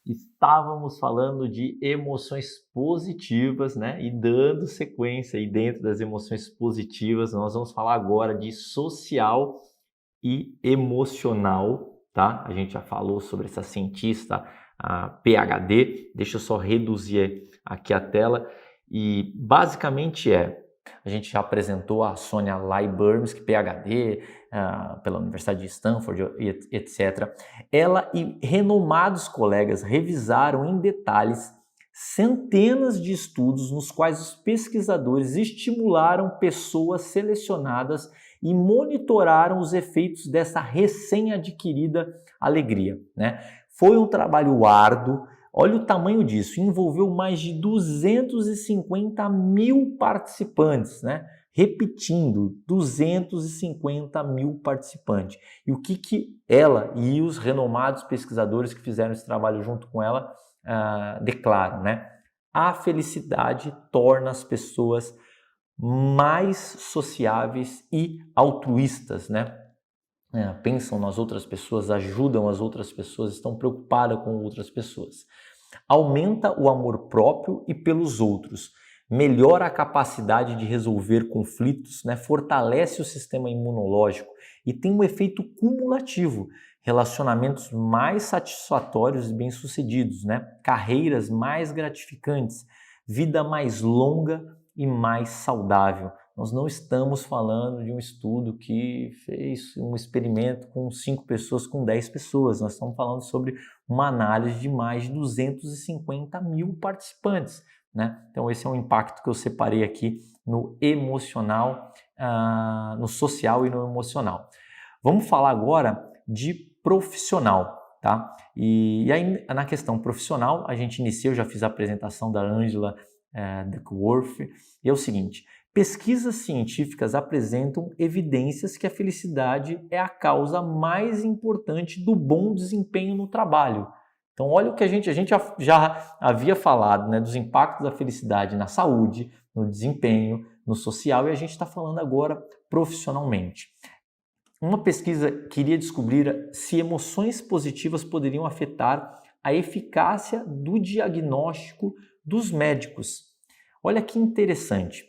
Estávamos falando de emoções positivas, né? E dando sequência aí dentro das emoções positivas, nós vamos falar agora de social e emocional, tá? A gente já falou sobre essa cientista, a PhD. Deixa eu só reduzir aqui a tela. E basicamente a gente já apresentou a Sonia Lyubomirsky, PhD, pela Universidade de Stanford, etc. Ela e renomados colegas revisaram em detalhes centenas de estudos nos quais os pesquisadores estimularam pessoas selecionadas e monitoraram os efeitos dessa recém-adquirida alegria, né? Foi um trabalho árduo. Olha o tamanho disso, envolveu mais de 250 mil participantes, né? Repetindo, 250 mil participantes. E o que ela e os renomados pesquisadores que fizeram esse trabalho junto com ela declaram, né? A felicidade torna as pessoas mais sociáveis e altruístas, né? Pensam nas outras pessoas, ajudam as outras pessoas, estão preocupadas com outras pessoas. Aumenta o amor próprio e pelos outros, melhora a capacidade de resolver conflitos, né? Fortalece o sistema imunológico e tem um efeito cumulativo, relacionamentos mais satisfatórios e bem-sucedidos, né? Carreiras mais gratificantes, vida mais longa e mais saudável. Nós não estamos falando de um estudo que fez um experimento com 5 pessoas, com 10 pessoas. Nós estamos falando sobre uma análise de mais de 250 mil participantes, né? Então esse é um impacto que eu separei aqui no emocional, no social e no emocional. Vamos falar agora de profissional, tá? E aí na questão profissional, a gente inicia, eu já fiz a apresentação da Angela Duckworth, e é o seguinte: pesquisas científicas apresentam evidências que a felicidade é a causa mais importante do bom desempenho no trabalho. Então, olha o que a gente já havia falado, né, dos impactos da felicidade na saúde, no desempenho, no social, e a gente está falando agora profissionalmente. Uma pesquisa queria descobrir se emoções positivas poderiam afetar a eficácia do diagnóstico dos médicos. Olha que interessante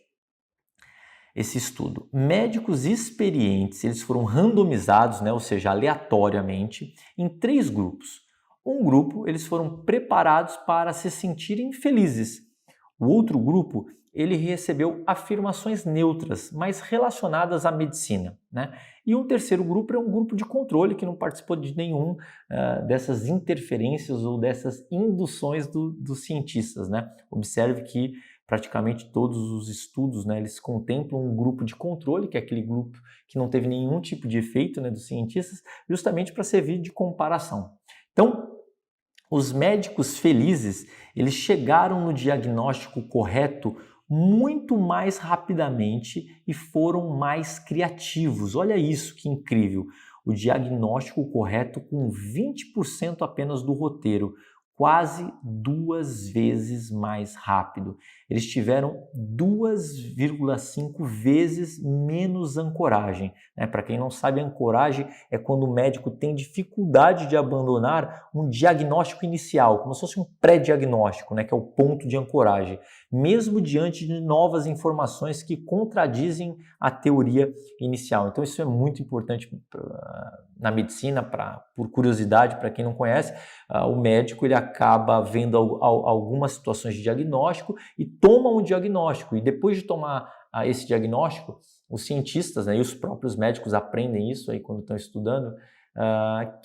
esse estudo. Médicos experientes, eles foram randomizados, né, ou seja, aleatoriamente, em 3 grupos. Um grupo, eles foram preparados para se sentirem felizes. O outro grupo, ele recebeu afirmações neutras, mas relacionadas à medicina, né? E um terceiro grupo é um grupo de controle que não participou de nenhum dessas interferências ou dessas induções dos cientistas, né? Observe que praticamente todos os estudos, né, eles contemplam um grupo de controle, que é aquele grupo que não teve nenhum tipo de efeito, né, dos cientistas, justamente para servir de comparação. Então, os médicos felizes, eles chegaram no diagnóstico correto muito mais rapidamente e foram mais criativos. Olha isso que incrível! O diagnóstico correto com 20% apenas do roteiro, quase 2 vezes mais rápido. Eles tiveram 2,5 vezes menos ancoragem, né? Para quem não sabe, ancoragem é quando o médico tem dificuldade de abandonar um diagnóstico inicial, como se fosse um pré-diagnóstico, né? Que é o ponto de ancoragem, mesmo diante de novas informações que contradizem a teoria inicial. Então isso é muito importante na medicina, por curiosidade, para quem não conhece, o médico ele acaba vendo algumas situações de diagnóstico e toma um diagnóstico, e depois de tomar esse diagnóstico, os cientistas, né, e os próprios médicos aprendem isso aí quando estão estudando,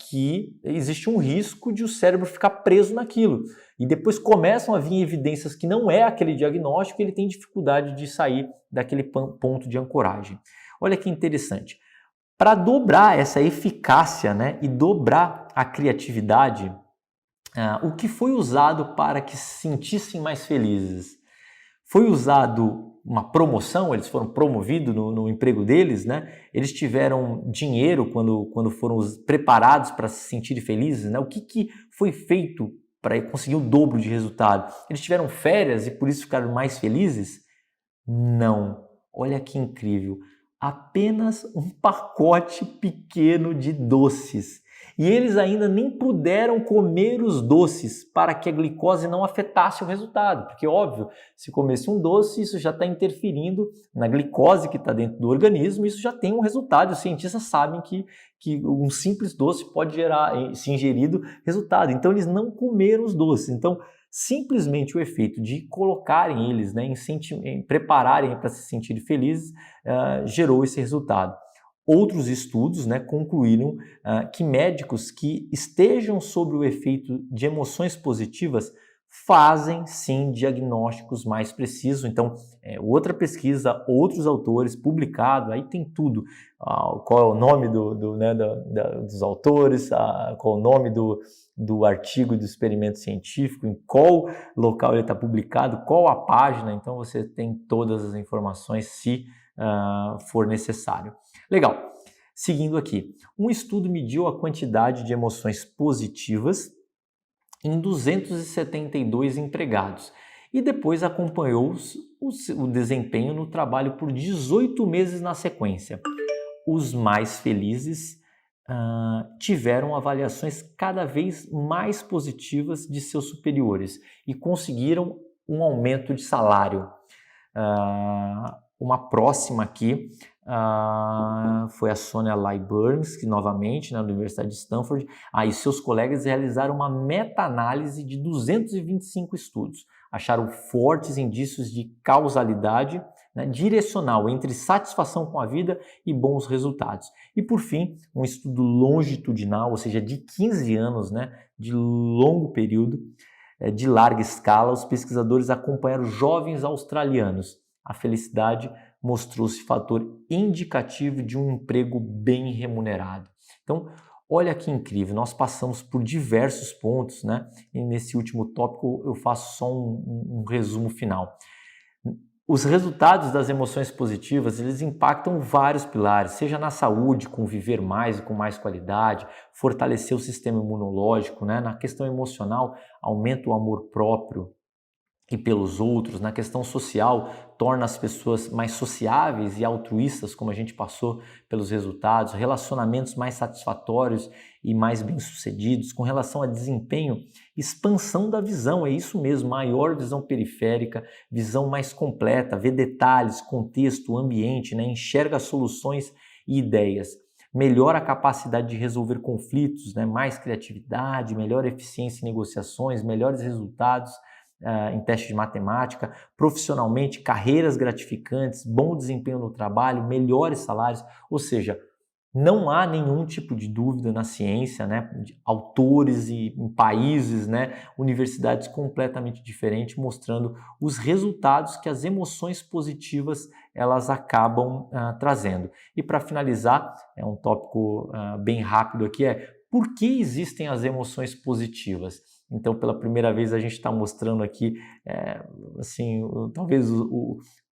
que existe um risco de o cérebro ficar preso naquilo. E depois começam a vir evidências que não é aquele diagnóstico e ele tem dificuldade de sair daquele ponto de ancoragem. Olha que interessante. Para dobrar essa eficácia, né, e dobrar a criatividade, o que foi usado para que se sentissem mais felizes? Foi usado uma promoção, eles foram promovidos no emprego deles, né? Eles tiveram dinheiro quando foram preparados para se sentirem felizes, né? O que foi feito para conseguir o dobro de resultado? Eles tiveram férias e por isso ficaram mais felizes? Não. Olha que incrível. Apenas um pacote pequeno de doces. E eles ainda nem puderam comer os doces para que a glicose não afetasse o resultado, porque óbvio, se comesse um doce, isso já está interferindo na glicose que está dentro do organismo, isso já tem um resultado. Os cientistas sabem que um simples doce pode gerar, se ingerido, resultado. Então eles não comeram os doces. Então simplesmente o efeito de colocarem eles, né, prepararem para se sentirem felizes, gerou esse resultado. Outros estudos, né, concluíram que médicos que estejam sob o efeito de emoções positivas fazem sim diagnósticos mais precisos. Então, outra pesquisa, outros autores, publicado, aí tem tudo. Qual é o nome dos autores, qual é o nome do artigo do experimento científico, em qual local ele está publicado, qual a página. Então, você tem todas as informações se for necessário. Legal. Seguindo aqui, um estudo mediu a quantidade de emoções positivas em 272 empregados e depois acompanhou o desempenho no trabalho por 18 meses na sequência. Os mais felizes tiveram avaliações cada vez mais positivas de seus superiores e conseguiram um aumento de salário. Uma próxima aqui foi a Sonia Lyburns, que novamente, na Universidade de Stanford, e seus colegas realizaram uma meta-análise de 225 estudos. Acharam fortes indícios de causalidade, né, direcional entre satisfação com a vida e bons resultados. E por fim, um estudo longitudinal, ou seja, de 15 anos, né, de longo período, de larga escala, os pesquisadores acompanharam jovens australianos. A felicidade mostrou-se fator indicativo de um emprego bem remunerado. Então, olha que incrível, nós passamos por diversos pontos, né? E nesse último tópico eu faço só um resumo final. Os resultados das emoções positivas, eles impactam vários pilares, seja na saúde, com viver mais e com mais qualidade, fortalecer o sistema imunológico, né? Na questão emocional, aumenta o amor próprio e pelos outros, na questão social, torna as pessoas mais sociáveis e altruístas, como a gente passou pelos resultados, relacionamentos mais satisfatórios e mais bem-sucedidos. Com relação a desempenho, expansão da visão, é isso mesmo, maior visão periférica, visão mais completa, vê detalhes, contexto, ambiente, né? Enxerga soluções e ideias. Melhora a capacidade de resolver conflitos, né? Mais criatividade, melhor eficiência em negociações, melhores resultados em testes de matemática, profissionalmente, carreiras gratificantes, bom desempenho no trabalho, melhores salários, ou seja, não há nenhum tipo de dúvida na ciência, né? De autores e em países, né? Universidades completamente diferentes, mostrando os resultados que as emoções positivas elas acabam trazendo. E para finalizar, é um tópico bem rápido aqui, por que existem as emoções positivas? Então, pela primeira vez, a gente está mostrando aqui, assim, talvez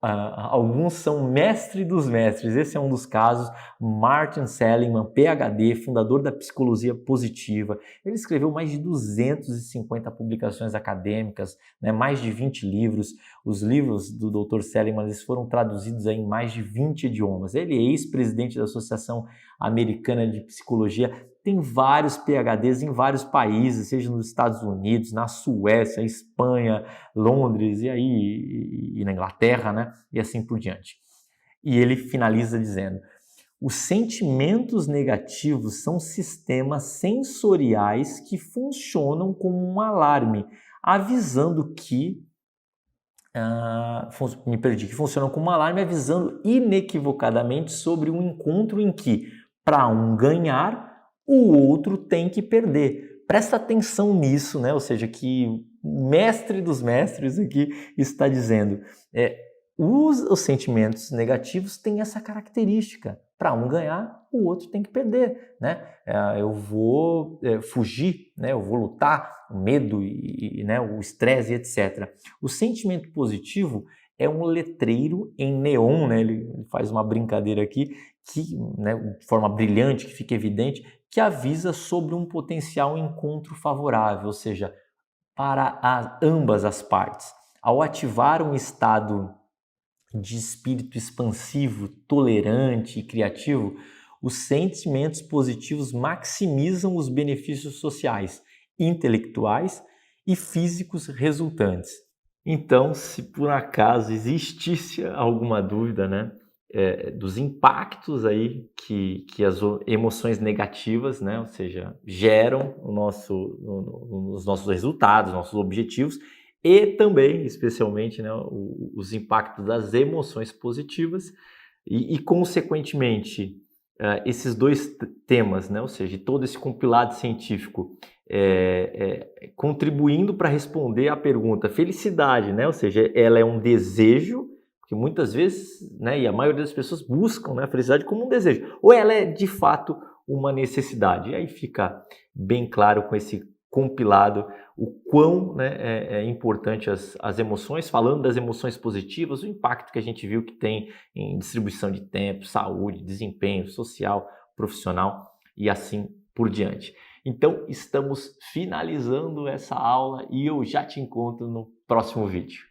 alguns são mestre dos mestres. Esse é um dos casos. Martin Seligman, PhD, fundador da psicologia positiva. Ele escreveu mais de 250 publicações acadêmicas, né, mais de 20 livros. Os livros do Dr. Seligman eles foram traduzidos em mais de 20 idiomas. Ele é ex-presidente da Associação Americana de Psicologia. Tem vários PhDs em vários países, seja nos Estados Unidos, na Suécia, Espanha, Londres e na Inglaterra, né? E assim por diante. E ele finaliza dizendo: os sentimentos negativos são sistemas sensoriais que funcionam como um alarme, avisando que funcionam como um alarme, avisando inequivocadamente sobre um encontro em que, para um ganhar, o outro tem que perder. Presta atenção nisso, né? Ou seja, que o mestre dos mestres aqui está dizendo, os sentimentos negativos têm essa característica. Para um ganhar, o outro tem que perder, né? Eu vou fugir, né? Eu vou lutar, o medo e né? O estresse, etc. O sentimento positivo é um letreiro em neon, né? Ele faz uma brincadeira aqui, que, né, de forma brilhante, que fica evidente, que avisa sobre um potencial encontro favorável, ou seja, para ambas as partes. Ao ativar um estado de espírito expansivo, tolerante e criativo, Os sentimentos positivos maximizam os benefícios sociais, intelectuais e físicos resultantes. Então, se por acaso existisse alguma dúvida, né, dos impactos aí que as emoções negativas, né, ou seja, geram nos nossos resultados, nossos objetivos, e também, especialmente, né, os impactos das emoções positivas e consequentemente, esses dois temas, né, ou seja, todo esse compilado científico contribuindo para responder à pergunta felicidade, né, ou seja, ela é um desejo, porque muitas vezes, né, e a maioria das pessoas buscam, né, a felicidade como um desejo, ou ela é de fato uma necessidade. E aí fica bem claro com esse compilado o quão, né, é importante as emoções, falando das emoções positivas, o impacto que a gente viu que tem em distribuição de tempo, saúde, desempenho social, profissional e assim por diante. Então, estamos finalizando essa aula e eu já te encontro no próximo vídeo.